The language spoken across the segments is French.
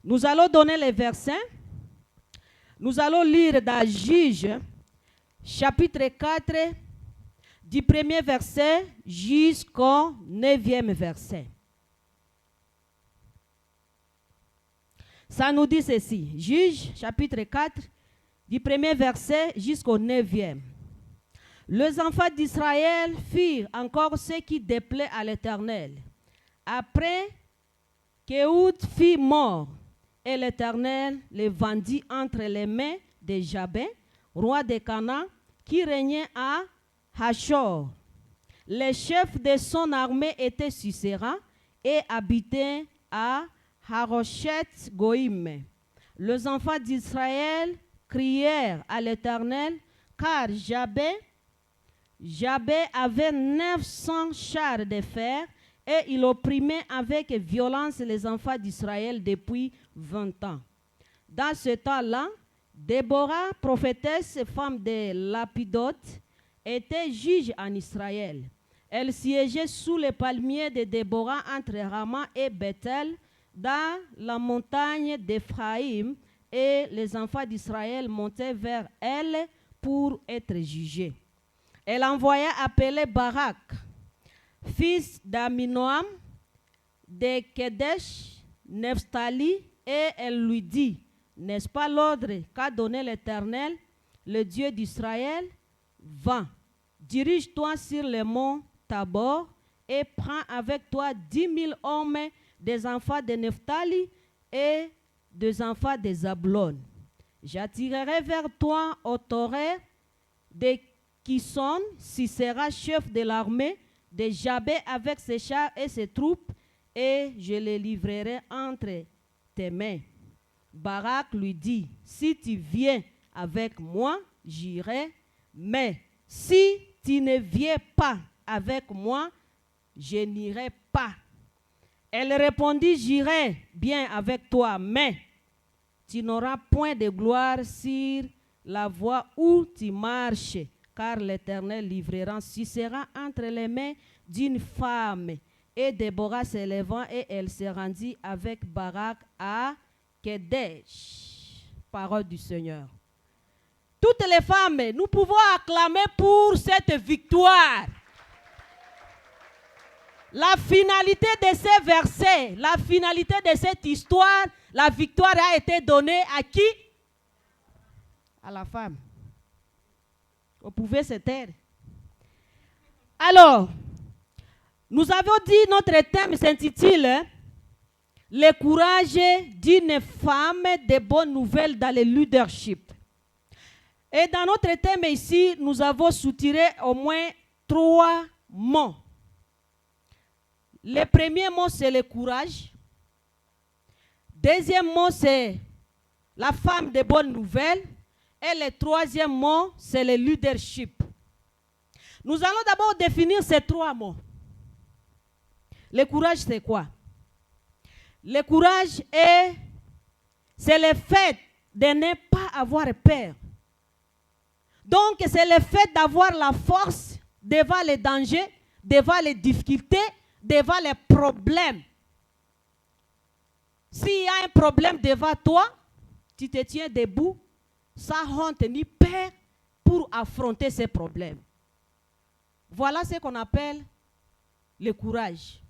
Nous allons donner les versets. Nous allons lire dans Juges, chapitre 4, du premier verset jusqu'au 9e verset. Ça nous dit ceci. Juges, chapitre 4, du premier verset jusqu'au 9e. Les enfants d'Israël firent encore ce qui déplaît à l'Éternel. Après qu'Éhoud fut mort, et l'Éternel les vendit entre les mains de Jabin, roi de Canaan, qui régnait à Hachor. Les chefs de son armée étaient Sisera et habitaient à Haroshet-Goïm. Les enfants d'Israël crièrent à l'Éternel, car Jabin avait 900 chars de fer, et il opprimait avec violence les enfants d'Israël depuis 20 ans. Dans ce temps-là, Déborah, prophétesse, femme de Lapidote, était juge en Israël. Elle siégeait sous les palmiers de Déborah entre Rama et Bethel, dans la montagne d'Éphraïm, et les enfants d'Israël montaient vers elle pour être jugés. Elle envoya appeler Barak, fils d'Aminoam, de Kedesh, Nephtali, et elle lui dit, n'est-ce pas l'ordre qu'a donné l'Éternel, le Dieu d'Israël? Va, dirige-toi sur le mont Tabor et prends avec toi 10 000 hommes des enfants de Nephtali et des enfants de Zabulon. J'attirerai vers toi au Toré de Kison, Sisera, chef de l'armée, de Jabé avec ses chars et ses troupes, et je les livrerai entre tes mains. Barak lui dit, si tu viens avec moi, j'irai, mais si tu ne viens pas avec moi, je n'irai pas. Elle répondit, j'irai bien avec toi, mais tu n'auras point de gloire sur la voie où tu marches, car l'Éternel livrera Sisera entre les mains d'une femme. Et Déborah se levant, et elle se rendit avec Barak à Kedesh. Parole du Seigneur. Toutes les femmes, nous pouvons acclamer pour cette victoire. La finalité de ces versets, la finalité de cette histoire, la victoire a été donnée à qui? À la femme. Vous pouvez se taire. Alors, nous avons dit, notre thème s'intitule « Le courage d'une femme de bonnes nouvelles dans le leadership ». Et dans notre thème ici, nous avons soutiré au moins 3 mots. Le premier mot, c'est le courage. Deuxième mot, c'est la femme de bonnes nouvelles. Et le troisième mot, c'est le leadership. Nous allons d'abord définir ces 3 mots. Le courage, c'est quoi? Le courage c'est le fait de ne pas avoir peur. Donc, c'est le fait d'avoir la force devant les dangers, devant les difficultés, devant les problèmes. S'il y a un problème devant toi, tu te tiens debout, sans honte ni peur, pour affronter ces problèmes. Voilà ce qu'on appelle le courage.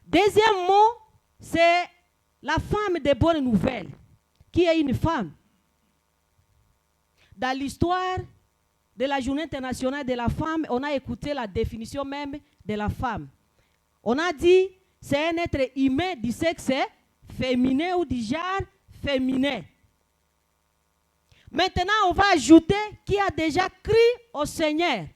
Deuxième mot, c'est la femme de bonnes nouvelles. Qui est une femme? Dans l'histoire de la Journée internationale de la femme, on a écouté la définition même de la femme. On a dit, c'est un être humain du sexe féminin ou du genre féminin. Maintenant, on va ajouter qui a déjà crié au Seigneur,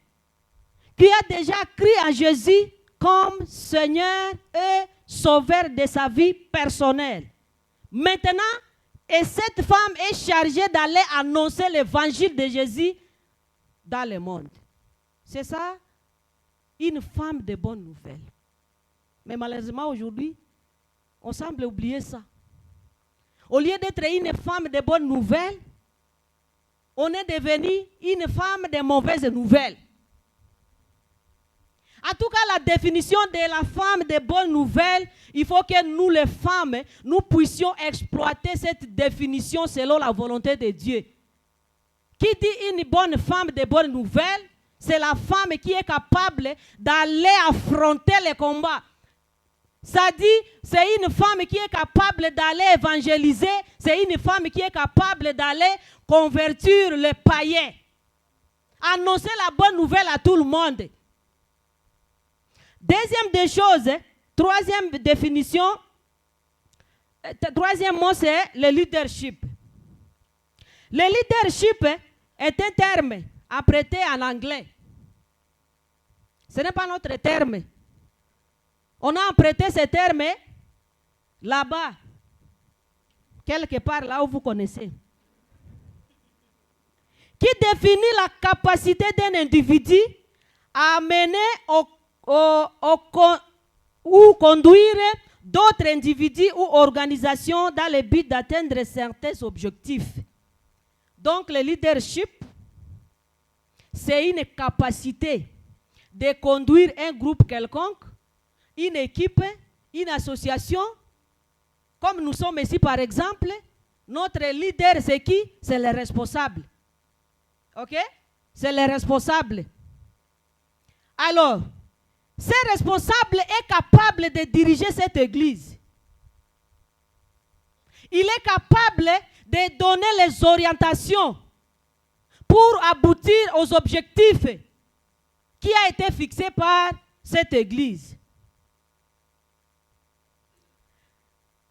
qui a déjà crié à Jésus comme Seigneur et Sauveur de sa vie personnelle. Maintenant, et cette femme est chargée d'aller annoncer l'évangile de Jésus dans le monde. C'est ça, une femme de bonnes nouvelles. Mais malheureusement, aujourd'hui, on semble oublier ça. Au lieu d'être une femme de bonnes nouvelles, on est devenu une femme de mauvaises nouvelles. En tout cas, la définition de la femme des bonnes nouvelles, il faut que nous, les femmes, nous puissions exploiter cette définition selon la volonté de Dieu. Qui dit une bonne femme des bonnes nouvelles, c'est la femme qui est capable d'aller affronter les combats. Ça dit, c'est une femme qui est capable d'aller évangéliser, c'est une femme qui est capable d'aller convertir les païens. Annoncer la bonne nouvelle à tout le monde. Deuxième des choses, troisième définition, troisième mot, c'est le leadership. Le leadership est un terme apprêté en anglais. Ce n'est pas notre terme. On a apprêté ce terme là-bas, quelque part là où vous connaissez, qui définit la capacité d'un individu à mener ou conduire d'autres individus ou organisations dans le but d'atteindre certains objectifs. Donc le leadership, c'est une capacité de conduire un groupe quelconque, une équipe, une association. Comme nous sommes ici par exemple, notre leader c'est qui? C'est le responsable. Ok? C'est le responsable. Alors, ce responsable est capable de diriger cette église. Il est capable de donner les orientations pour aboutir aux objectifs qui a été fixés par cette église.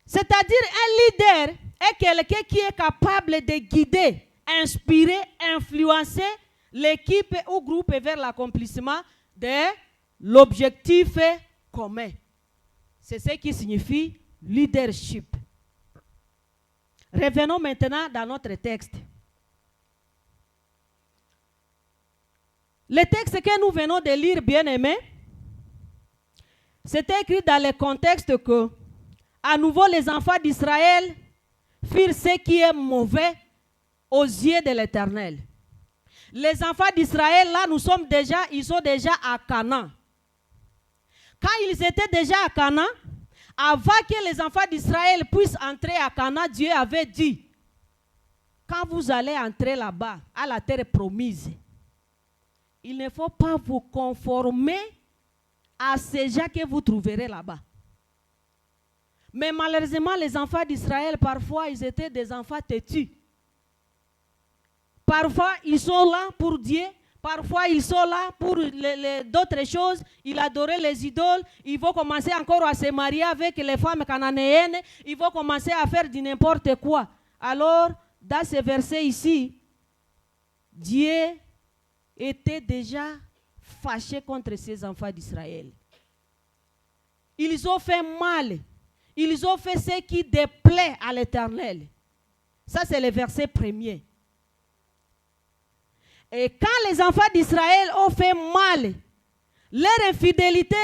C'est-à-dire un leader est quelqu'un qui est capable de guider, inspirer, influencer l'équipe ou groupe vers l'accomplissement de l'objectif commun. C'est ce qui signifie leadership. Revenons maintenant dans notre texte. Le texte que nous venons de lire, bien-aimés, c'était écrit dans le contexte que, à nouveau, les enfants d'Israël firent ce qui est mauvais aux yeux de l'Éternel. Les enfants d'Israël, là, ils sont déjà à Canaan. Quand ils étaient déjà à Canaan, avant que les enfants d'Israël puissent entrer à Canaan, Dieu avait dit, quand vous allez entrer là-bas, à la terre promise, il ne faut pas vous conformer à ces gens que vous trouverez là-bas. Mais malheureusement, les enfants d'Israël, parfois, ils étaient des enfants têtus. Parfois, ils sont là pour Dieu. Parfois, ils sont là pour d'autres choses. Ils adoraient les idoles. Ils vont commencer encore à se marier avec les femmes cananéennes. Ils vont commencer à faire du n'importe quoi. Alors, dans ce verset ici, Dieu était déjà fâché contre ces enfants d'Israël. Ils ont fait mal. Ils ont fait ce qui déplaît à l'Éternel. Ça, c'est le verset premier. Et quand les enfants d'Israël ont fait mal, leur infidélité,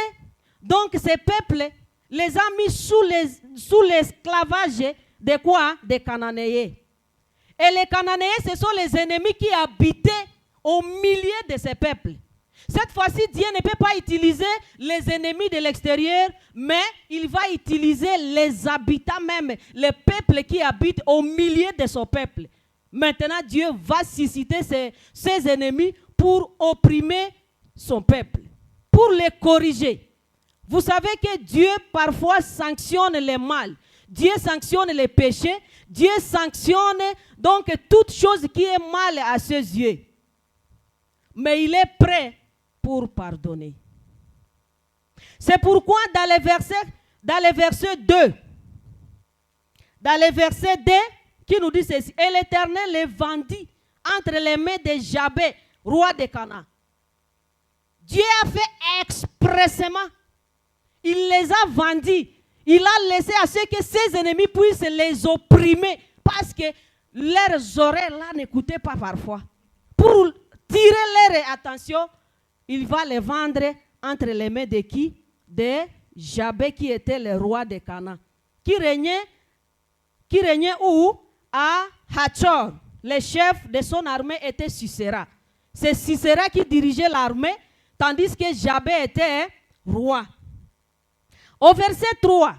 donc ces peuples les a mis sous l'esclavage de quoi? Des Cananéens. Et les Cananéens, ce sont les ennemis qui habitaient au milieu de ces peuples. Cette fois-ci, Dieu ne peut pas utiliser les ennemis de l'extérieur, mais il va utiliser les habitants même, les peuples qui habitent au milieu de son peuple. Maintenant, Dieu va susciter ses ennemis pour opprimer son peuple, pour les corriger. Vous savez que Dieu parfois sanctionne le mal. Dieu sanctionne les péchés. Dieu sanctionne donc toute chose qui est mal à ses yeux. Mais il est prêt pour pardonner. C'est pourquoi dans le verset 2, qui nous dit ceci, et l'Éternel les vendit entre les mains de Jabé, roi de Canaan. Dieu a fait expressément. Il les a vendus. Il a laissé à ce que ses ennemis puissent les opprimer. Parce que leurs oreilles là n'écoutaient pas parfois. Pour tirer leur attention, il va les vendre entre les mains de qui? De Jabé qui était le roi de Canaan. Qui régnait où? À Hachor. Le chef de son armée était Sisera. C'est Sisera qui dirigeait l'armée. tandis que Jabé était roi. Au verset 3,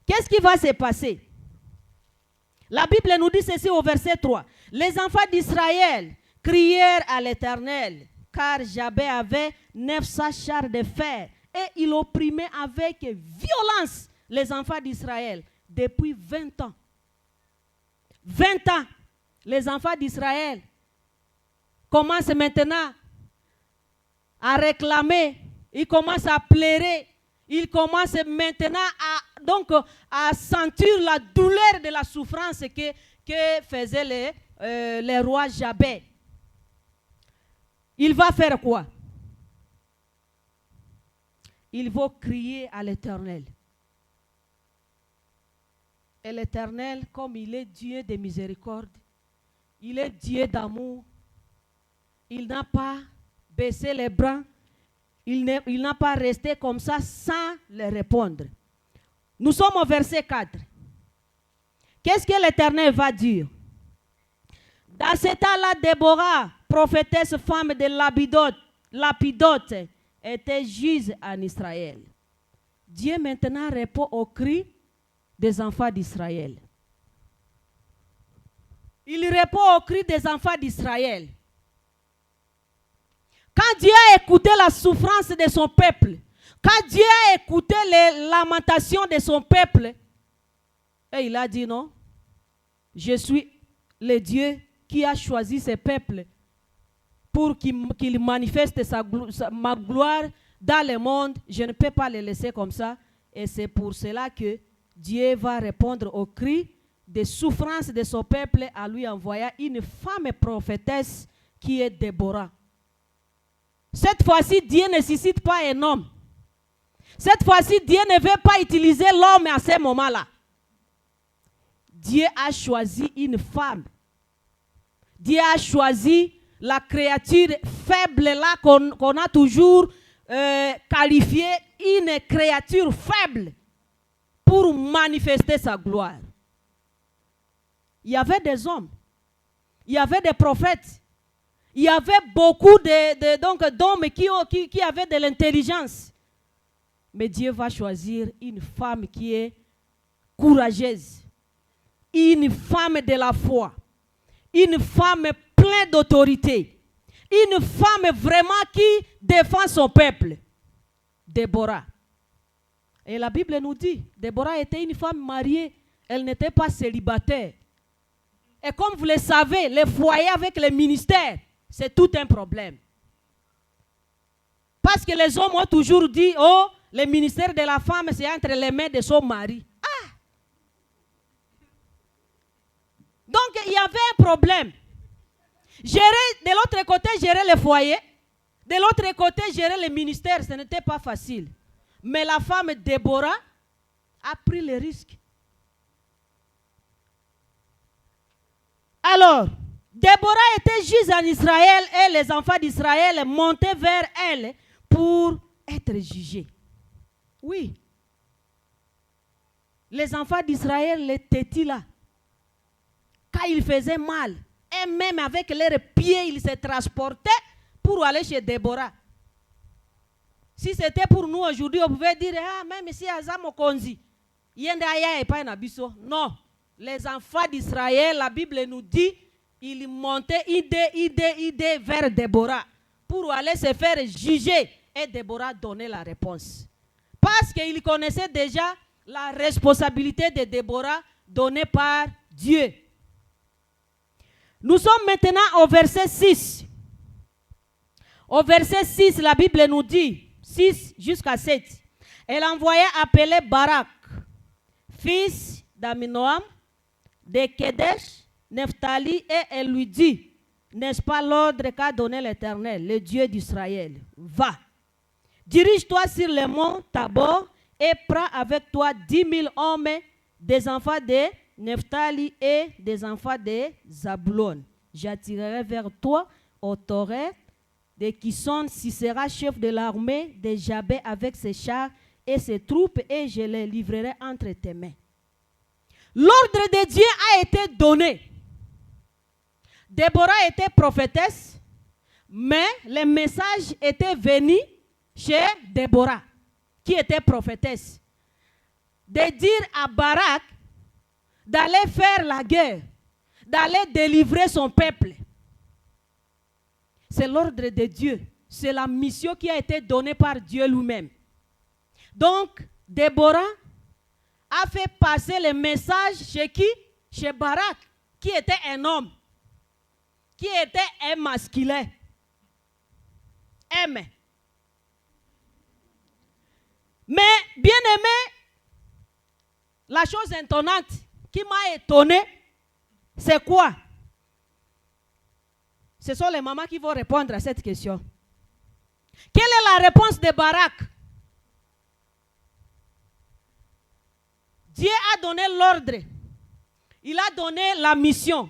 qu'est-ce qui va se passer? La Bible nous dit ceci au verset 3. Les enfants d'Israël crièrent à l'Éternel, car Jabé avait 900 chars de fer, et il opprimait avec violence les enfants d'Israël depuis 20 ans. 20 ans, les enfants d'Israël commencent maintenant à réclamer, ils commencent à pleurer, ils commencent maintenant à sentir la douleur de la souffrance que faisaient les rois Jabé. Il va faire quoi? Il va crier à l'Éternel. Et l'Éternel, comme il est Dieu de miséricorde, il est Dieu d'amour, il n'a pas baissé les bras, il n'a pas resté comme ça sans les répondre. Nous sommes au verset 4. Qu'est-ce que l'Éternel va dire? Dans ce temps-là, Déborah, prophétesse femme de Lapidote, était juge en Israël. Dieu maintenant répond aux cris des enfants d'Israël. Il répond aux cris des enfants d'Israël. Quand Dieu a écouté la souffrance de son peuple, quand Dieu a écouté les lamentations de son peuple, et il a dit non, je suis le Dieu qui a choisi ce peuple pour qu'il manifeste ma gloire dans le monde. Je ne peux pas le laisser comme ça. Et c'est pour cela que Dieu va répondre aux cris de souffrance de son peuple en lui envoyant une femme prophétesse qui est Déborah. Cette fois-ci, Dieu ne suscite pas un homme. Cette fois-ci, Dieu ne veut pas utiliser l'homme à ce moment-là. Dieu a choisi une femme. Dieu a choisi la créature faible là qu'on a toujours qualifiée une créature faible pour manifester sa gloire. Il y avait des hommes, il y avait des prophètes, il y avait beaucoup d'hommes qui avaient de l'intelligence. Mais Dieu va choisir une femme qui est courageuse, une femme de la foi, une femme pleine d'autorité, une femme vraiment qui défend son peuple. Déborah. Et la Bible nous dit, Déborah était une femme mariée, elle n'était pas célibataire. Et comme vous le savez, les foyers avec les ministères, c'est tout un problème. Parce que les hommes ont toujours dit, oh, le ministère de la femme, c'est entre les mains de son mari. Ah! Donc, il y avait un problème. De l'autre côté, gérer les foyers. De l'autre côté, gérer les ministères, ce n'était pas facile. Mais la femme Déborah a pris le risque. Alors, Déborah était juge en Israël et les enfants d'Israël montaient vers elle pour être jugés. Oui. Les enfants d'Israël les tétis là. Quand ils faisaient mal, et même avec leurs pieds, ils se transportaient pour aller chez Déborah. Si c'était pour nous aujourd'hui, on pouvait dire, ah, même ici, à Zamokonzi, non. Les enfants d'Israël, la Bible nous dit, ils montaient idée vers Déborah pour aller se faire juger. Et Déborah donnait la réponse. Parce qu'il connaissait déjà la responsabilité de Déborah donnée par Dieu. Nous sommes maintenant au verset 6. Au verset 6, la Bible nous dit, 6 jusqu'à 7. Elle envoya appeler Barak, fils d'Aminoam, de Kedesh, Nephtali, et elle lui dit, n'est-ce pas l'ordre qu'a donné l'Éternel, le Dieu d'Israël? Va, dirige-toi sur le mont Tabor et prends avec toi 10 000 hommes, des enfants de Nephtali et des enfants de Zabulon. J'attirerai vers toi au Torah de Kisson, Sisera, chef de l'armée de Jabé avec ses chars et ses troupes, et je les livrerai entre tes mains. L'ordre de Dieu a été donné. Déborah était prophétesse. Mais les messages étaient venus chez Déborah, qui était prophétesse, de dire à Barak d'aller faire la guerre, d'aller délivrer son peuple. C'est l'ordre de Dieu. C'est la mission qui a été donnée par Dieu lui-même. Donc, Déborah a fait passer le message chez qui? Chez Barak, qui était un homme, qui était un masculin. Mais, bien aimé, la chose étonnante qui m'a étonné, c'est quoi? Ce sont les mamans qui vont répondre à cette question. Quelle est la réponse de Barak? Dieu a donné l'ordre. Il a donné la mission.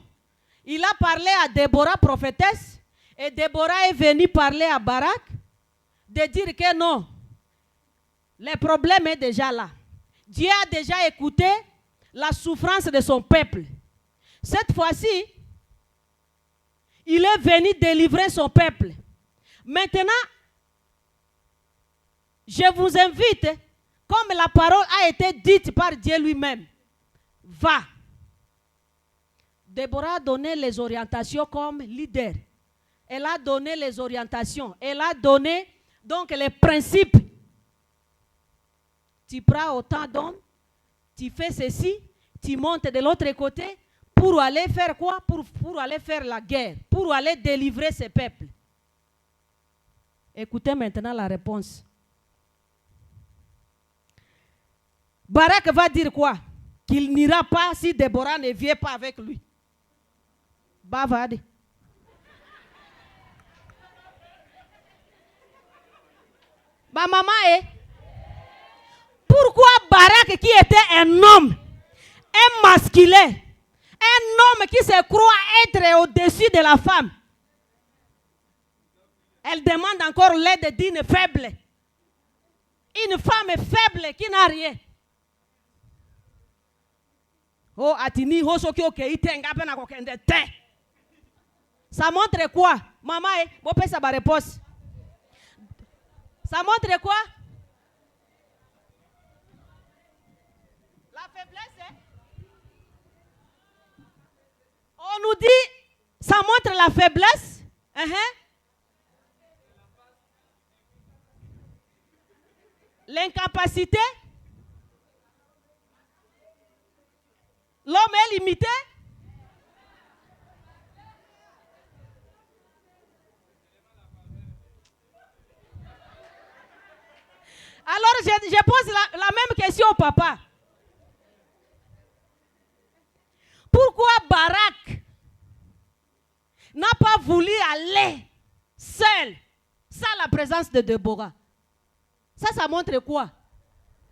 Il a parlé à Déborah, prophétesse, et Déborah est venue parler à Barak de dire que non, le problème est déjà là. Dieu a déjà écouté la souffrance de son peuple. Cette fois-ci, il est venu délivrer son peuple. Maintenant, je vous invite, comme la parole a été dite par Dieu lui-même, va. Déborah a donné les orientations comme leader. Elle a donné les orientations. Elle a donné donc les principes. Tu prends autant d'hommes, tu fais ceci, tu montes de l'autre côté pour aller faire quoi? Pour aller faire la guerre, pour aller délivrer ce peuple. Écoutez maintenant la réponse. Barak va dire quoi? Qu'il n'ira pas si Déborah ne vient pas avec lui. Bavade. Bah maman est. Pourquoi Barak, qui était un homme, un masculin, un homme qui se croit être au-dessus de la femme, elle demande encore l'aide d'une faible. Une femme faible qui n'a rien. Oh, atini, oh, soki, ok, itenga, pena kokende te. Ça montre quoi? Maman, bon, ça va réponse. Ça montre quoi? La faiblesse, hein? On nous dit, ça montre la faiblesse. L'incapacité. L'homme est limité. Alors, je pose la même question au papa. Pourquoi Barak n'a pas voulu aller seul, sans la présence de Déborah? Ça montre quoi?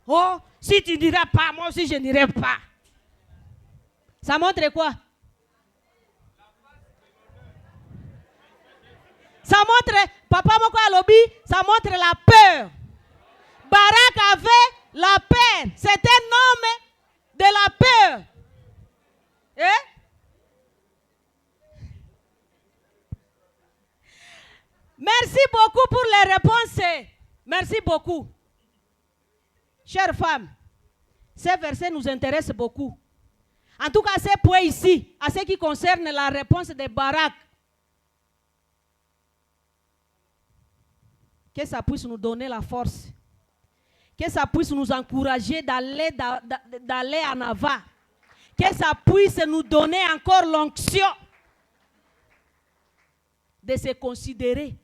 Oh, si tu n'iras pas, moi aussi je n'irai pas. Ça montre quoi? Ça montre, papa Moko Alobi, ça montre la peur. Barak avait la peur. C'est un homme de la peur. Merci beaucoup pour les réponses. Merci beaucoup. Chères femmes, ces versets nous intéressent beaucoup. En tout cas, ces points ici, à ce qui concerne la réponse de Barak, que ça puisse nous donner la force, que ça puisse nous encourager d'aller en avant, que ça puisse nous donner encore l'onction de se considérer.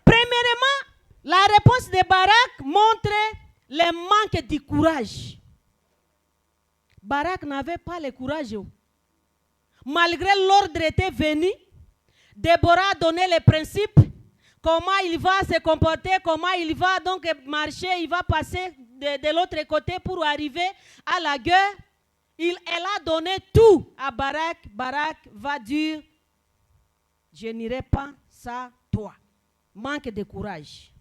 Premièrement, la réponse de Barak montre le manque de courage. Barak n'avait pas le courage. Malgré l'ordre était venu, Déborah a donné les principes, comment il va se comporter, comment il va donc marcher, il va passer de l'autre côté pour arriver à la guerre. Elle a donné tout à Barak. Barak va dire, je n'irai pas sans toi. Manque de courage.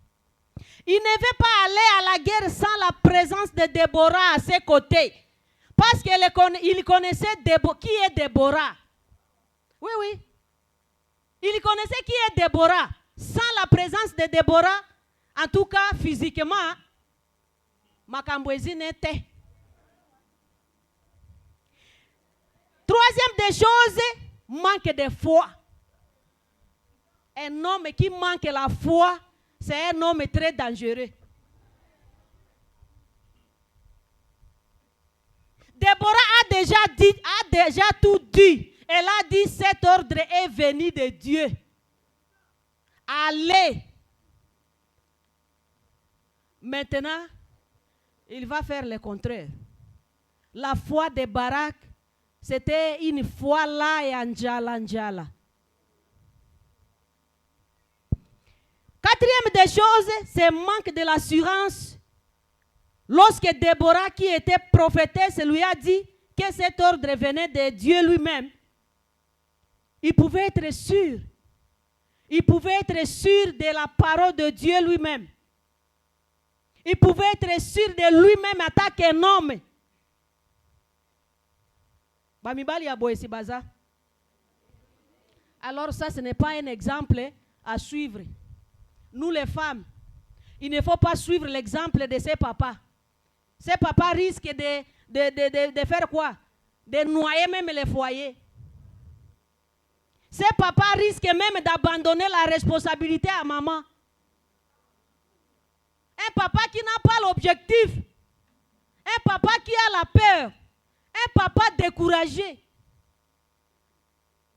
Il ne veut pas aller à la guerre sans la présence de Déborah à ses côtés. Parce qu'il connaissait qui est Déborah. Oui, oui. Il connaissait qui est Déborah. Sans la présence de Déborah, en tout cas physiquement, Makambwezi n'était. Troisième des choses, manque de foi. Un homme qui manque la foi, c'est un homme très dangereux. Déborah a déjà tout dit. Elle a dit, cet ordre est venu de Dieu. Allez. Maintenant, il va faire le contraire. La foi de Barak, c'était une foi là et Anjala. Quatrième des choses, c'est manque de l'assurance. Lorsque Déborah, qui était prophétesse, lui a dit que cet ordre venait de Dieu lui-même, il pouvait être sûr. Il pouvait être sûr de la parole de Dieu lui-même. Il pouvait être sûr de lui-même en tant qu'un homme. Alors ça, ce n'est pas un exemple à suivre. Nous les femmes, il ne faut pas suivre l'exemple de ces papas. Ces papas risquent de faire quoi? De noyer même les foyers. Ces papas risquent même d'abandonner la responsabilité à maman. Un papa qui n'a pas l'objectif. Un papa qui a la peur. Un papa découragé.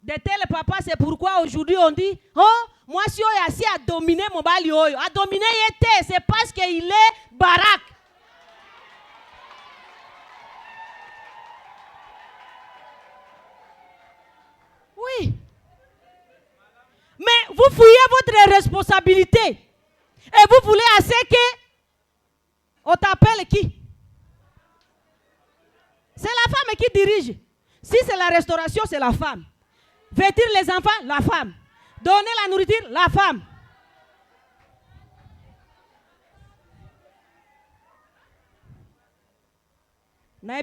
De tels papas, c'est pourquoi aujourd'hui on dit, oh, moi si on est assis à dominer mon bali, à dominer était, c'est parce qu'il est Barak. Oui. Mais vous fouillez votre responsabilité. Et vous voulez assez que on t'appelle qui? C'est la femme qui dirige. Si c'est la restauration, c'est la femme. Vêtir les enfants, la femme. Donner la nourriture, la femme. Mais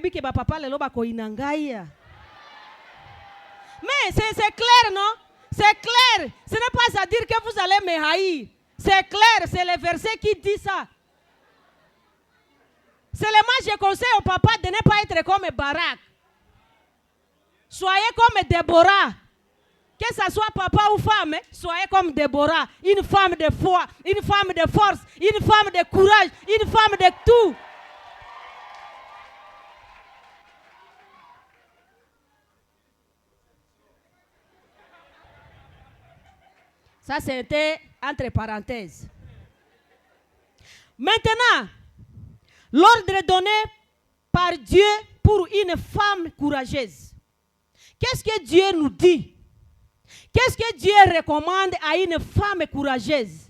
c'est clair, non? C'est clair. Ce n'est pas à dire que vous allez me haïr. C'est clair, c'est le verset qui dit ça. Seulement, je conseille au papa de ne pas être comme Barak. Soyez comme Déborah. Que ce soit papa ou femme, soyez comme Déborah. Une femme de foi, une femme de force, une femme de courage, une femme de tout. Ça, c'était entre parenthèses. Maintenant, l'ordre donné par Dieu pour une femme courageuse. Qu'est-ce que Dieu nous dit? Qu'est-ce que Dieu recommande à une femme courageuse?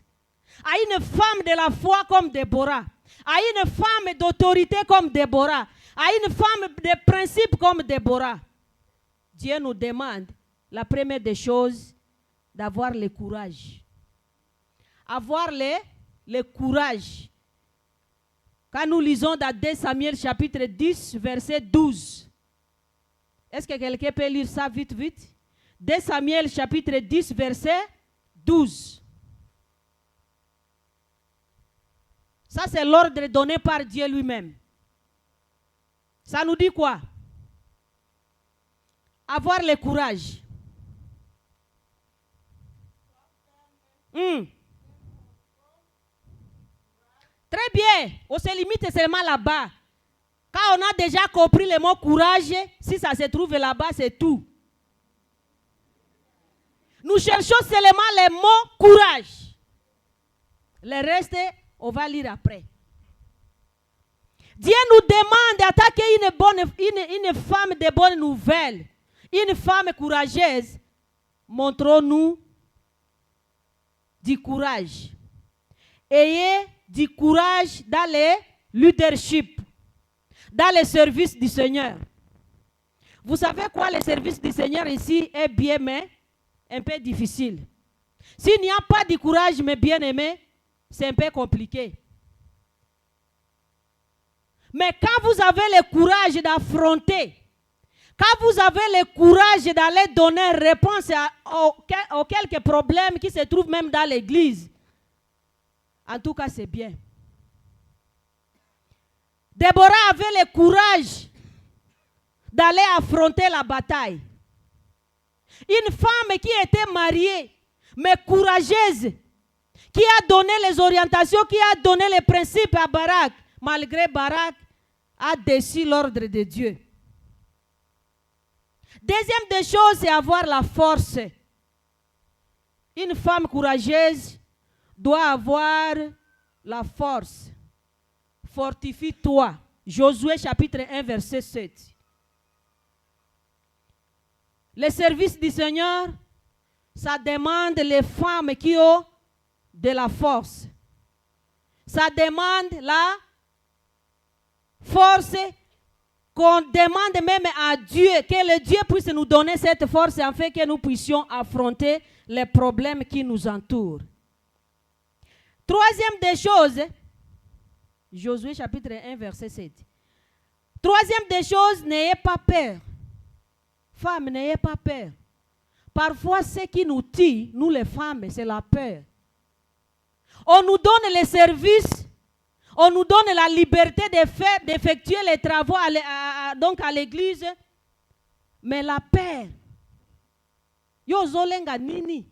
À une femme de la foi comme Déborah? À une femme d'autorité comme Déborah? À une femme de principe comme Déborah? Dieu nous demande, la première des choses, d'avoir le courage. Avoir le courage. Quand nous lisons dans 2 Samuel chapitre 10, verset 12. Est-ce que quelqu'un peut lire ça vite, vite? 2 Samuel chapitre 10, verset 12. Ça, c'est l'ordre donné par Dieu lui-même. Ça nous dit quoi? Avoir le courage. Très bien. On se limite seulement là-bas. Quand on a déjà compris le mot courage, si ça se trouve là-bas, c'est tout. Nous cherchons seulement le mot courage. Le reste, on va lire après. Dieu nous demande d'attaquer une femme de bonne nouvelle. Une femme courageuse. Montrons-nous du courage. Ayez du courage dans le leadership, dans le service du Seigneur. Vous savez quoi, le service du Seigneur ici est bien, mais un peu difficile. S'il n'y a pas de courage, mes bien-aimés, c'est un peu compliqué. Mais quand vous avez le courage d'affronter, quand vous avez le courage d'aller donner réponse aux quelques problèmes qui se trouvent même dans l'église, en tout cas, c'est bien. Déborah avait le courage d'aller affronter la bataille. Une femme qui était mariée, mais courageuse, qui a donné les orientations, qui a donné les principes à Barak, malgré Barak a déçu l'ordre de Dieu. Deuxième des choses, c'est avoir la force. Une femme courageuse doit avoir la force. Fortifie-toi. Josué chapitre 1, verset 7. Le service du Seigneur, ça demande les femmes qui ont de la force. Ça demande la force qu'on demande même à Dieu, que le Dieu puisse nous donner cette force afin que nous puissions affronter les problèmes qui nous entourent. Troisième des choses, Josué chapitre 1, verset 7. Troisième des choses, n'ayez pas peur. Femmes, n'ayez pas peur. Parfois, ce qui nous tue, nous les femmes, c'est la peur. On nous donne les services, on nous donne la liberté de faire, d'effectuer les travaux donc à l'église, mais la peur, yozolenga nini.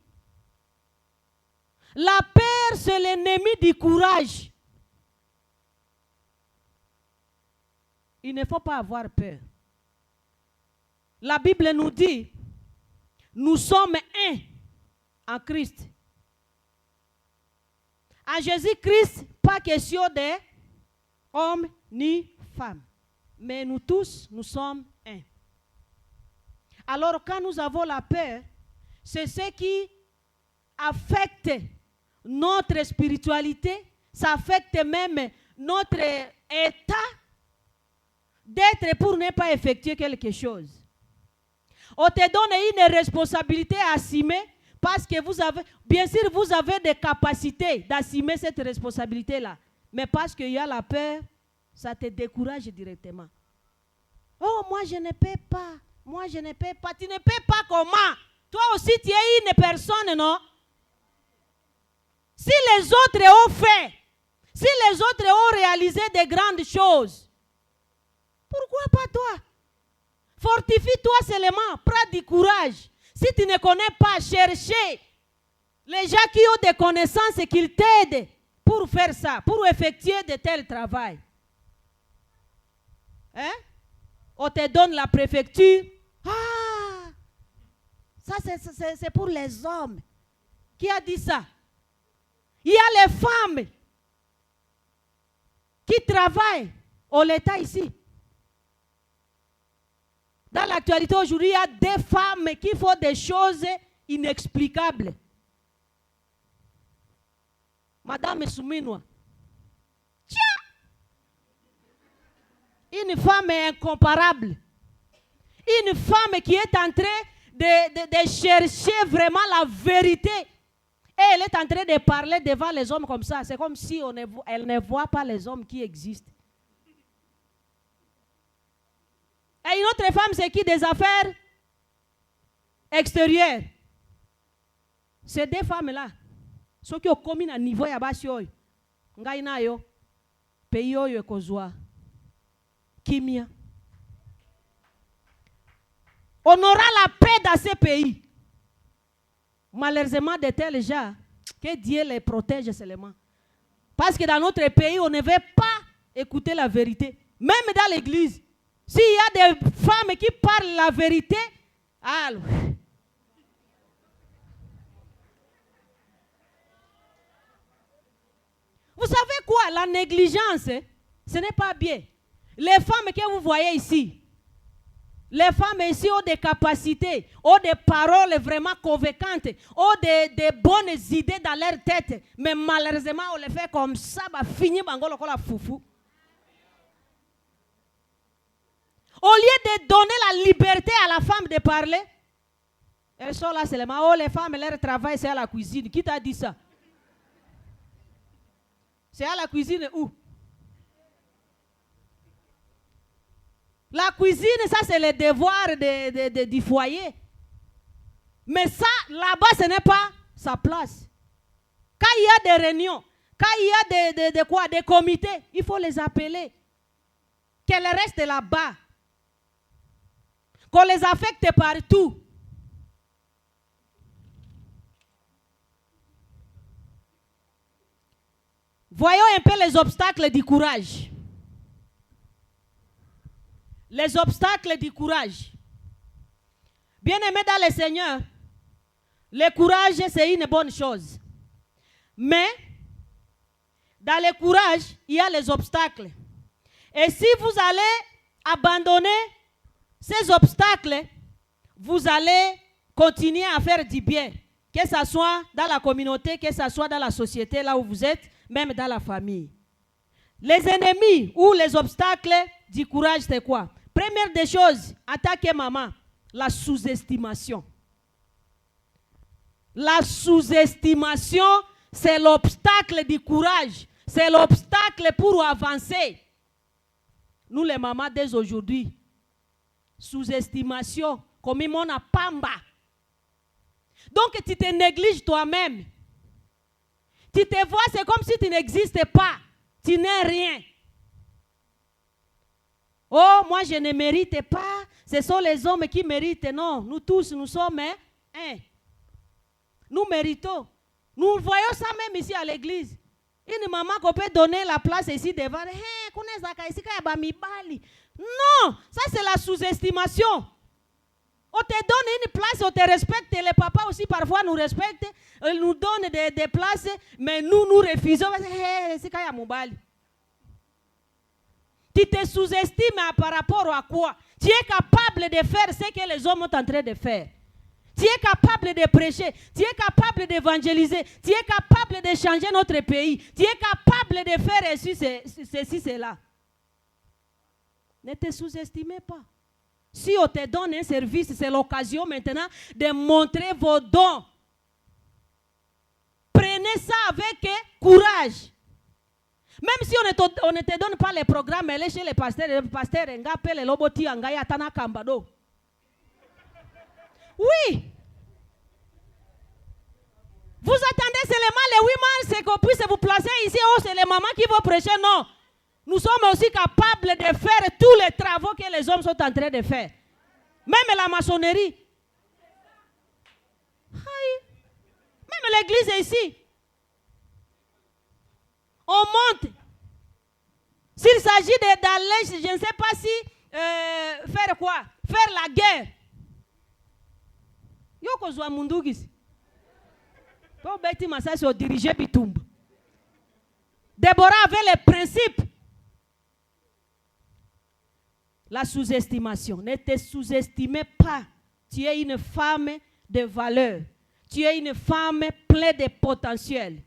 La peur, c'est l'ennemi du courage. Il ne faut pas avoir peur. La Bible nous dit, nous sommes un en Christ. En Jésus-Christ, pas question d'hommes ni femmes. Mais nous tous, nous sommes un. Alors quand nous avons la peur, c'est ce qui affecte notre spiritualité, ça affecte même notre état d'être pour ne pas effectuer quelque chose. On te donne une responsabilité à assumer parce que vous avez, bien sûr, vous avez des capacités d'assumer cette responsabilité-là. Mais parce qu'il y a la peur, ça te décourage directement. Oh, moi je ne peux pas. Moi je ne peux pas. Tu ne peux pas comment? Toi aussi tu es une personne, non? Si les autres ont fait, si les autres ont réalisé de grandes choses, pourquoi pas toi? Fortifie-toi seulement, prends du courage. Si tu ne connais pas, cherchez les gens qui ont des connaissances et qu'ils t'aident pour faire ça, pour effectuer de tels travail. Hein? On te donne la préfecture. Ah! Ça, c'est pour les hommes. Qui a dit ça? Il y a les femmes qui travaillent au l'État ici. Dans l'actualité aujourd'hui, il y a des femmes qui font des choses inexplicables. Madame Souminoua. Une femme incomparable. Une femme qui est en train de chercher vraiment la vérité. Et elle est en train de parler devant les hommes comme ça. C'est comme si elle ne voit pas les hommes qui existent. Et une autre femme, c'est qui? Des affaires extérieures. Ces deux femmes-là, ceux qui ont commis à niveau ya basi oyo, ngai na yo, pays oyo ekozwa kimia. On aura la paix dans ces pays. Malheureusement, de tels gens, que Dieu les protège seulement. Parce que dans notre pays, on ne veut pas écouter la vérité. Même dans l'église. S'il y a des femmes qui parlent la vérité, alors. Vous savez quoi? La négligence, ce n'est pas bien. Les femmes que vous voyez ici, les femmes ici ont des capacités, ont des paroles vraiment convaincantes, ont des bonnes idées dans leur tête, mais malheureusement, on les fait comme ça, bah, finir bangolo la foufou. Au lieu de donner la liberté à la femme de parler, elles sont là seulement. Oh, les femmes, leur travail, c'est à la cuisine. Qui t'a dit ça? C'est à la cuisine où? La cuisine, ça c'est le devoir du foyer. Mais ça, là-bas, ce n'est pas sa place. Quand il y a des réunions, quand il y a des comités, il faut les appeler. Qu'elles restent là-bas. Qu'on les affecte partout. Voyons un peu les obstacles du courage. Les obstacles du courage. Bien-aimés dans le Seigneur, le courage, c'est une bonne chose. Mais, dans le courage, il y a les obstacles. Et si vous allez abandonner ces obstacles, vous allez continuer à faire du bien. Que ce soit dans la communauté, que ce soit dans la société, là où vous êtes, même dans la famille. Les ennemis ou les obstacles du courage, c'est quoi? Première des choses, attaquer maman, la sous-estimation. La sous-estimation, c'est l'obstacle du courage. C'est l'obstacle pour avancer. Nous, les mamans, dès aujourd'hui, sous-estimation, comme on a pamba. Donc, tu te négliges toi-même. Tu te vois, c'est comme si tu n'existais pas. Tu n'es rien. Oh, moi, je ne mérite pas. Ce sont les hommes qui méritent. Non, nous tous, nous sommes un. Nous méritons. Nous voyons ça même ici à l'église. Une maman qu'on peut donner la place ici devant. Non, ça c'est la sous-estimation. On te donne une place, on te respecte. Les papas aussi parfois nous respectent. Ils nous donnent des places, mais nous refusons. Tu te sous-estimes par rapport à quoi? Tu es capable de faire ce que les hommes sont en train de faire. Tu es capable de prêcher. Tu es capable d'évangéliser. Tu es capable de changer notre pays. Tu es capable de faire ceci, cela. Ne te sous-estimez pas. Si on te donne un service, c'est l'occasion maintenant de montrer vos dons. Prenez ça avec courage. Même si on ne te donne pas les programmes, allez chez les pasteurs, les loboti, atana kambado. Oui. Vous attendez seulement les 8 mois, c'est qu'on puisse vous placer ici. Oh, c'est les mamans qui vont prêcher. Non. Nous sommes aussi capables de faire tous les travaux que les hommes sont en train de faire. Même la maçonnerie. Même l'église est ici. On monte. S'il s'agit d'aller, je ne sais pas si faire quoi? Faire la guerre. Yoko zwa mundugis. Pour bêti massa sur diriger Bitumb. Déborah avait les principes. La sous-estimation. Ne te sous-estimez pas. Tu es une femme de valeur. Tu es une femme pleine de potentiel.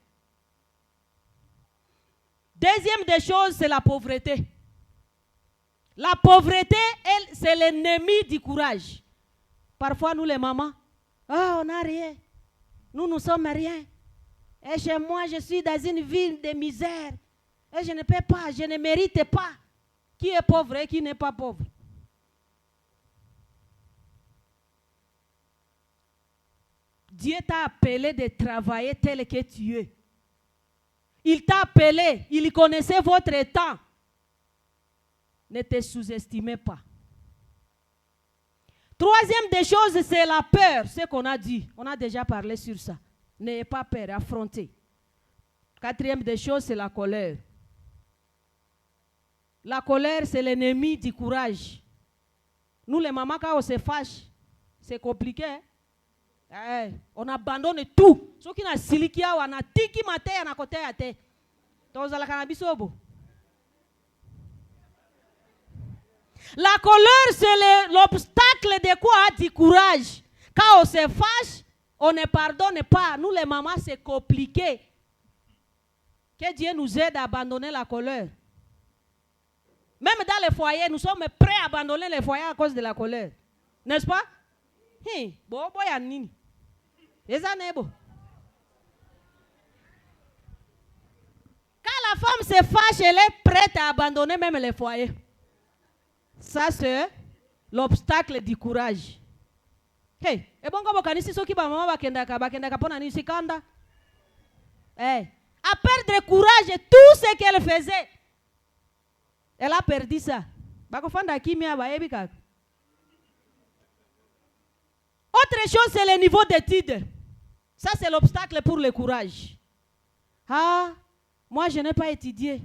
Deuxième des choses, c'est la pauvreté. La pauvreté, elle, c'est l'ennemi du courage. Parfois, nous les mamans, on n'a rien. Nous sommes rien. Et chez moi, je suis dans une ville de misère. Et je ne peux pas, je ne mérite pas. Qui est pauvre et qui n'est pas pauvre? Dieu t'a appelé de travailler tel que tu es. Il t'a appelé, il connaissait votre temps. Ne te sous-estimez pas. Troisième des choses, c'est la peur, ce qu'on a dit. On a déjà parlé sur ça. N'ayez pas peur, affrontez. Quatrième des choses, c'est la colère. La colère, c'est l'ennemi du courage. Nous, les mamans, quand on se fâche, c'est compliqué. Hein? On abandonne tout. Ce qui n'a silikia, on a tiki maté, on a côté à terre. La colère, c'est l'obstacle de quoi? Du courage. Quand on se fâche, on ne pardonne pas. Nous, les mamans, c'est compliqué. Que Dieu nous aide à abandonner la colère. Même dans les foyers, nous sommes prêts à abandonner les foyers à cause de la colère. N'est-ce pas? Quand la femme se fâche, elle est prête à abandonner même les foyers. Ça, c'est l'obstacle du courage. Hey, et bon, comme kanisi soki ba mama bakendaka pona ni sikanda. Hey, à perdre courage tout ce qu'elle faisait. Elle a perdu ça. Bakofanda kimia ba ebika. Autre chose, c'est le niveau d'études. Ça, c'est l'obstacle pour le courage. Ah, moi, je n'ai pas étudié.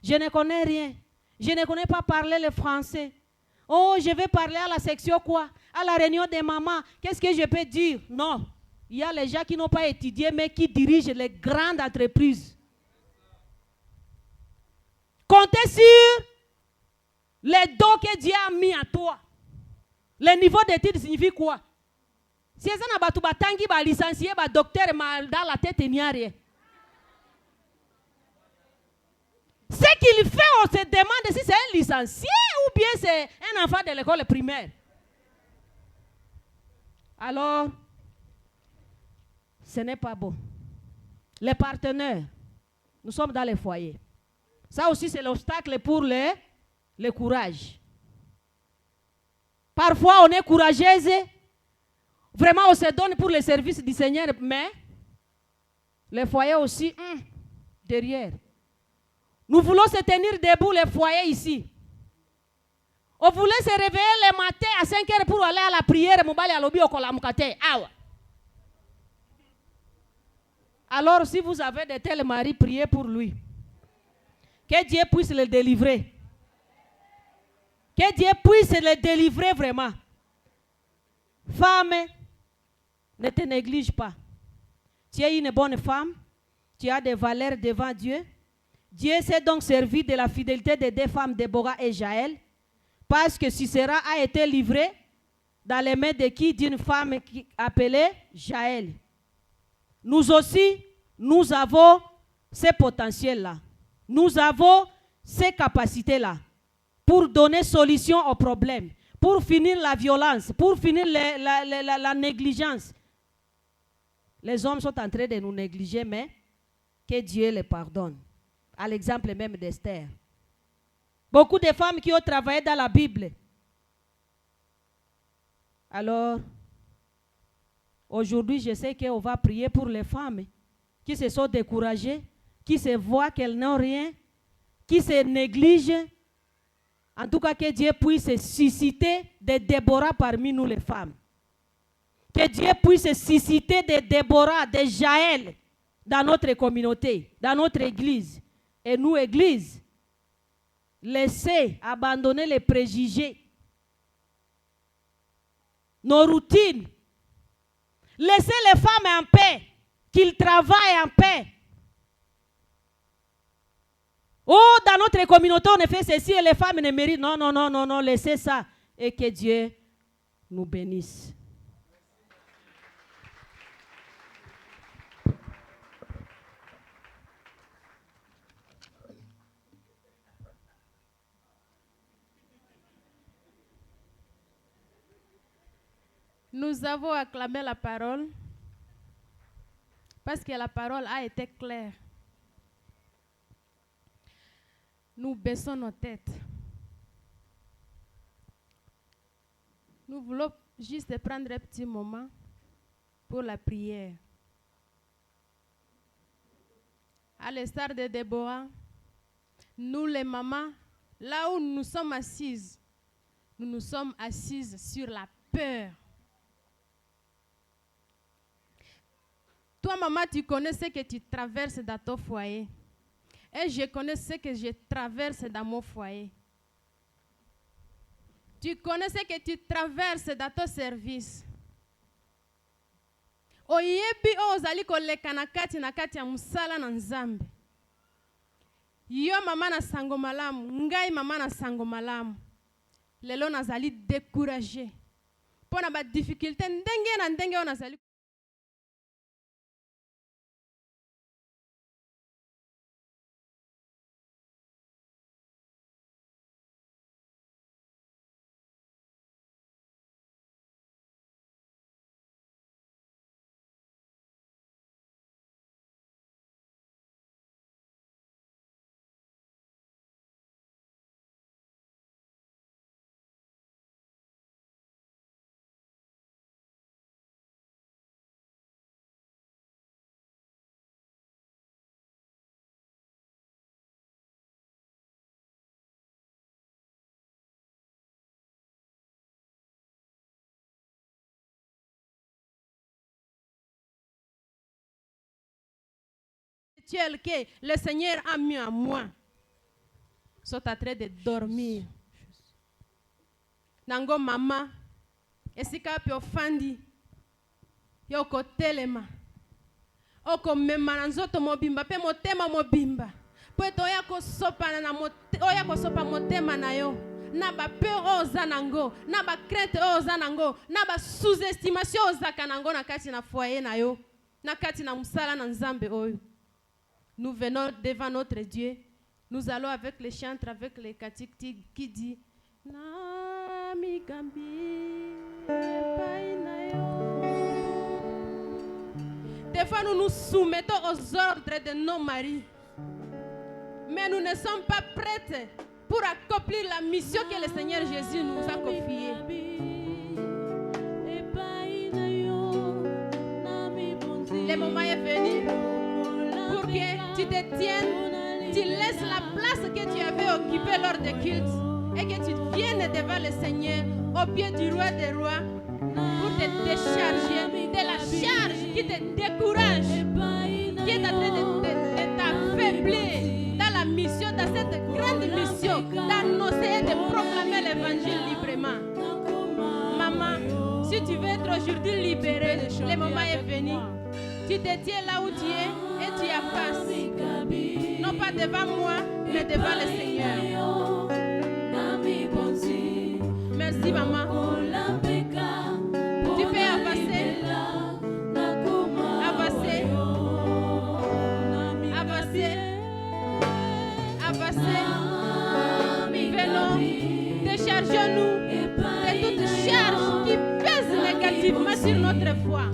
Je ne connais rien. Je ne connais pas parler le français. Oh, je vais parler à la section quoi? À la réunion des mamans. Qu'est-ce que je peux dire? Non. Il y a les gens qui n'ont pas étudié, mais qui dirigent les grandes entreprises. Comptez sur les dons que Dieu a mis à toi. Le niveau d'études signifie quoi? Si vous avez licencié, docteur dans la tête, il n'y a rien. Ce qu'il fait, on se demande si c'est un licencié ou bien c'est un enfant de l'école primaire. Alors, ce n'est pas bon. Les partenaires, nous sommes dans les foyers. Ça aussi, c'est l'obstacle pour le courage. Parfois, on est courageuse. Vraiment, on se donne pour le service du Seigneur, mais les foyers aussi, derrière. Nous voulons se tenir debout, les foyers ici. On voulait se réveiller le matin à 5 heures pour aller à la prière. Alors, si vous avez de tels maris, priez pour lui. Que Dieu puisse le délivrer. Que Dieu puisse le délivrer vraiment. Femme, ne te néglige pas. Tu es une bonne femme. Tu as des valeurs devant Dieu. Dieu s'est donc servi de la fidélité des deux femmes, Déborah et Jaël, parce que Sisera a été livré dans les mains de qui? D'une femme appelée Jaël. Nous aussi, nous avons ces potentiels-là. Nous avons ces capacités-là pour donner solution aux problèmes, pour finir la violence, pour finir la négligence. Les hommes sont en train de nous négliger, mais que Dieu les pardonne. À l'exemple même d'Esther. Beaucoup de femmes qui ont travaillé dans la Bible. Alors, aujourd'hui, je sais qu'on va prier pour les femmes qui se sont découragées, qui se voient qu'elles n'ont rien, qui se négligent. En tout cas, que Dieu puisse susciter des Déborah parmi nous les femmes. Que Dieu puisse susciter des Déborah, des Jaël dans notre communauté, dans notre église. Et nous, église, laissez abandonner les préjugés, nos routines. Laissez les femmes en paix, qu'ils travaillent en paix. Oh, dans notre communauté, on a fait ceci et les femmes ne méritent. Non, non, non, non, non, laissez ça. Et que Dieu nous bénisse. Nous avons acclamé la parole parce que la parole a été claire. Nous baissons nos têtes. Nous voulons juste prendre un petit moment pour la prière. À l'instar de Déborah, nous les mamans, là où nous sommes assises, nous sommes assises sur la peur. Toi, maman, tu connais ce que tu traverses dans ton foyer. Et je connais ce que je traverse dans mon foyer. Tu connais ce que tu traverses dans ton service. Oyebi ozali koleka na kati ya musala na Nzambe. Yo mama na sango malamu, ngai mama na sango malamu. Lelo nazali découragé. Pona ba difficulté ndenge na ndenge nazali spirituel que le Seigneur a mis en moi sont en train de dormir. Nango mama, esika pe ofandi, yoko telema, oko mema na nzoto mobimba, pe motema mobimba, po eto oyako sopa motema na yo, na ba peur oza nango, na ba crainte oza nango, na ba sous-estimation ozaka nango na kati na foyer na yo, na kati na musala na nzambe oyo. Nous venons devant notre Dieu. Nous allons avec les chantres, avec les cantiques qui dit Nami Gambi Des fois, nous nous soumettons aux ordres de nos maris. Mais nous ne sommes pas prêtes pour accomplir la mission que le Seigneur Jésus nous a confiée. Le moment est venu pour que tu te tiennes. Tu laisses la place que tu avais occupée lors des cultes et que tu viennes devant le Seigneur au pied du roi des rois pour te décharger de la charge qui te décourage, qui est en train de t'affaiblir dans la mission, dans cette grande mission d'annoncer et de proclamer l'évangile librement. Maman, si tu veux être aujourd'hui libérée, le moment est venu. Tu te tiens là où tu es et tu avances. Non pas devant moi, mais devant le Seigneur. Merci maman. Tu peux avancer. Avancer. Avancer. Avancer. Venons. Déchargeons-nous de toute charge qui pèse négativement sur notre foi,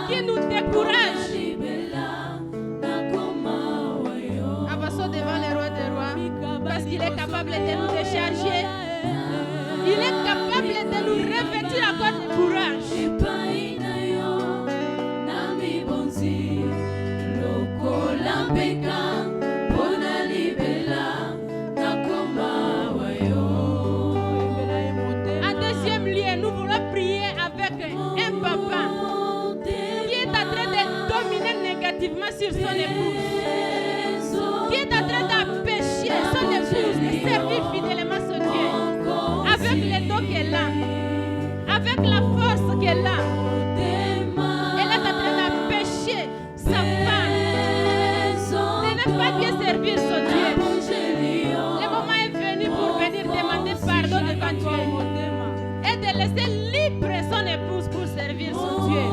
qui nous décourage. Avançons devant le roi des rois, parce qu'il est capable de nous décharger. Il est capable de nous revêtir encore de courage. En deuxième lieu, nous voulons prier avec un papa qui est en train de dominer négativement sur son épouse, qui est en train d'empêcher son épouse de servir fidèlement son Dieu, avec les dons qu'elle a, avec la force qu'elle a. Elle est en train d'empêcher sa femme de ne pas bien servir son Dieu. Le moment est venu pour venir demander pardon devant Dieu et de laisser libre son épouse pour servir son Dieu.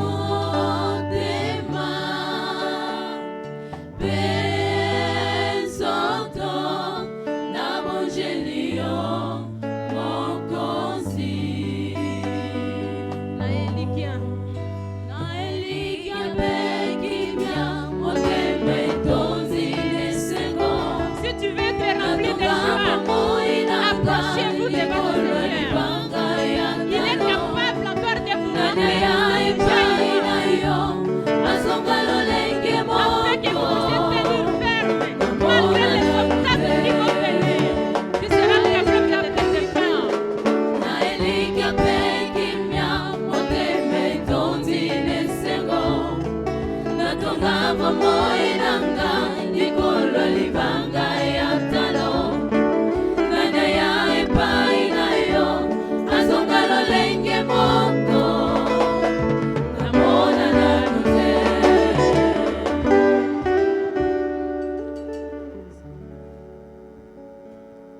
Approchez-vous devant le Seigneur. Il est capable encore de vous donner afin que vous puissiez tenir ferme malgré les obstacles qui vont venir. Tu seras capable de te défendre.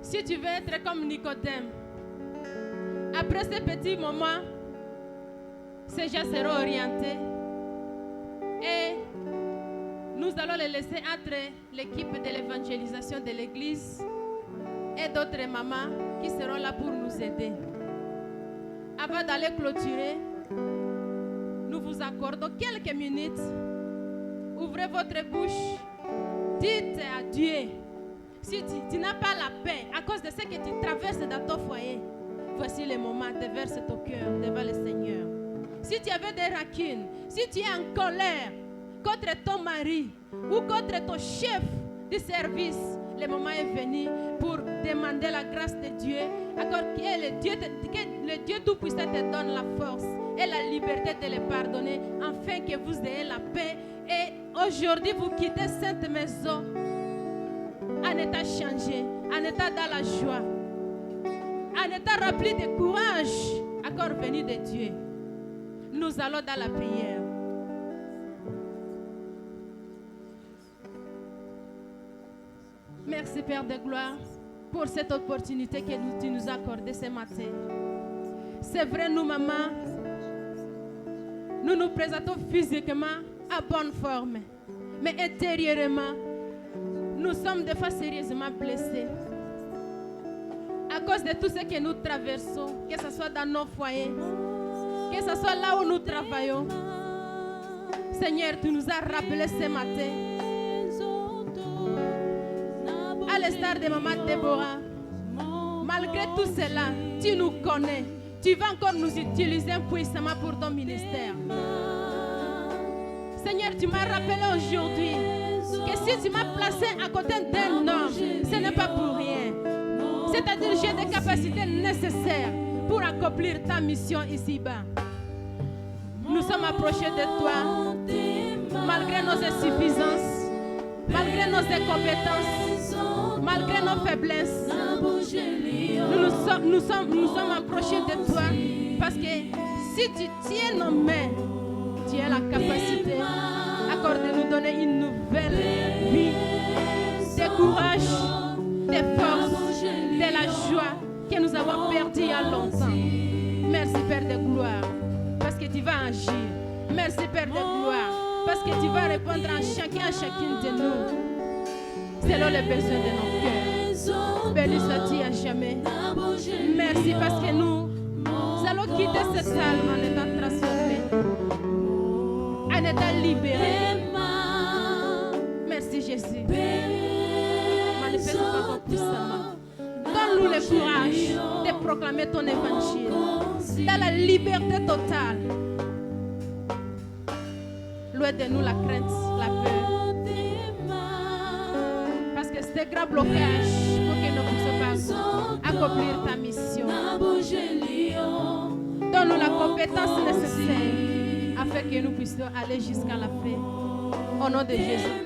Si tu veux être comme Nicodème, après ces petits moments, ces gens seront orientés et nous allons les laisser entre l'équipe de l'évangélisation de l'église et d'autres mamans qui seront là pour nous aider. Avant d'aller clôturer, nous vous accordons quelques minutes. Ouvrez votre bouche, dites à Dieu. Si tu n'as pas la paix à cause de ce que tu traverses dans ton foyer, voici le moment de verser ton cœur devant le Seigneur. Si tu avais des racunes, si tu es en colère contre ton mari ou contre ton chef de service, le moment est venu pour demander la grâce de Dieu, que le Dieu Tout-Puissant te donne la force et la liberté de le pardonner, afin que vous ayez la paix et aujourd'hui vous quittez cette maison en état changé, en état dans la joie, en état rempli de courage, encore venu de Dieu. Nous allons dans la prière. Merci Père de gloire pour cette opportunité que tu nous as accordée ce matin. C'est vrai, nous, maman, nous nous présentons physiquement à bonne forme, mais intérieurement, nous sommes des fois sérieusement blessés. À cause de tout ce que nous traversons, que ce soit dans nos foyers, que ce soit là où nous travaillons. Seigneur, tu nous as rappelé ce matin, à l'instar de maman Déborah, malgré tout cela, tu nous connais. Tu vas encore nous utiliser puissamment pour ton ministère. Seigneur, tu m'as rappelé aujourd'hui que si tu m'as placé à côté d'un homme, ce n'est pas pour rien. C'est-à-dire j'ai des capacités nécessaires pour accomplir ta mission ici-bas. Nous sommes approchés de toi, malgré nos insuffisances, malgré nos incompétences, malgré nos faiblesses. Nous sommes approchés de toi parce que si tu tiens nos mains, tu as la capacité de nous donner une nouvelle vie, de courage, de force, de la joie que nous avons perdue il y a longtemps. Merci Père de gloire parce que tu vas agir. Merci Père de gloire parce que tu vas répondre à chacun, à chacune de nous selon les besoins de nos cœurs. Béni sois-tu à jamais. Merci parce que nous allons quitter cette salle en étant transformés, en étant libérés. Merci Jésus. Manifeste-toi puissamment. Donne-nous le courage de proclamer ton évangile dans la liberté totale. Loin de nous la crainte, la peur. Parce que c'est un grand blocage pour que nous ne puissions pas accomplir ta mission. Donne-nous la compétence nécessaire afin que nous puissions aller jusqu'à la fin. Au nom de Jésus.